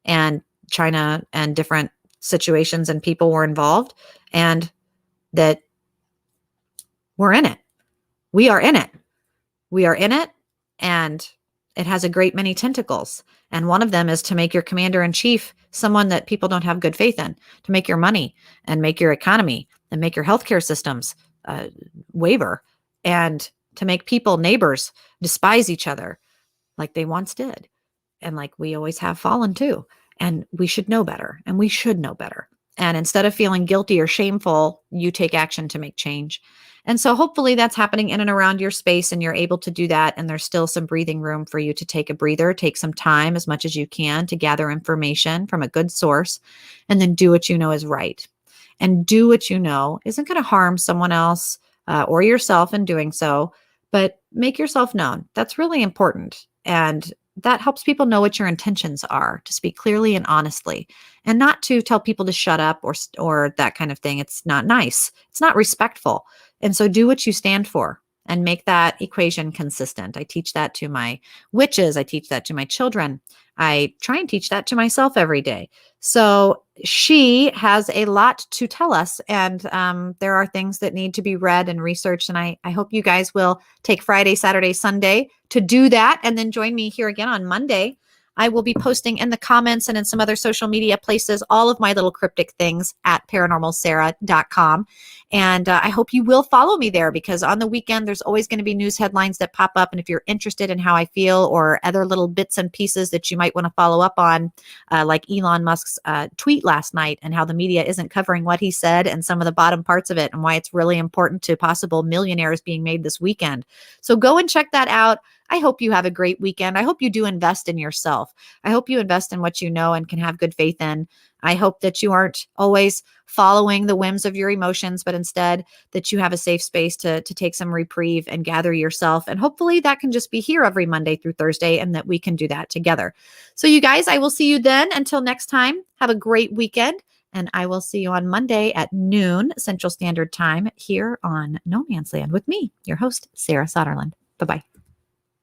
Speaker 1: and China and different situations and people were involved, and that we're in it. We are in it. We are in it. And it has a great many tentacles. And one of them is to make your commander in chief someone that people don't have good faith in, to make your money and make your economy and make your healthcare systems waver, and to make people, neighbors, despise each other like they once did. And like we always have fallen too. And we should know better, and we should know better. And instead of feeling guilty or shameful, you take action to make change. And so hopefully that's happening in and around your space, and you're able to do that. And there's still some breathing room for you to take a breather, take some time as much as you can to gather information from a good source, and then do what you know is right. And do what you know isn't going to harm someone else or yourself in doing so, but make yourself known. That's really important. And that helps people know what your intentions are, to speak clearly and honestly, and not to tell people to shut up or that kind of thing. It's not nice. It's not respectful. And so do what you stand for and make that equation consistent. I teach that to my witches. I teach that to my children. I try and teach that to myself every day. So she has a lot to tell us, and there are things that need to be read and researched. And I hope you guys will take Friday, Saturday, Sunday to do that, and then join me here again on Monday. I will be posting in the comments and in some other social media places all of my little cryptic things at paranormalsarah.com. And I hope you will follow me there, because on the weekend, there's always going to be news headlines that pop up. And if you're interested in how I feel, or other little bits and pieces that you might want to follow up on, like Elon Musk's tweet last night, and how the media isn't covering what he said and some of the bottom parts of it, and why it's really important to possible millionaires being made this weekend. So go and check that out. I hope you have a great weekend. I hope you do invest in yourself. I hope you invest in what you know and can have good faith in. I hope that you aren't always following the whims of your emotions, but instead that you have a safe space to take some reprieve and gather yourself. And hopefully that can just be here every Monday through Thursday, and that we can do that together. So you guys, I will see you then. Until next time, have a great weekend. And I will see you on Monday at noon Central Standard Time here on No Man's Land with me, your host, Sarah Soderlund. Bye-bye.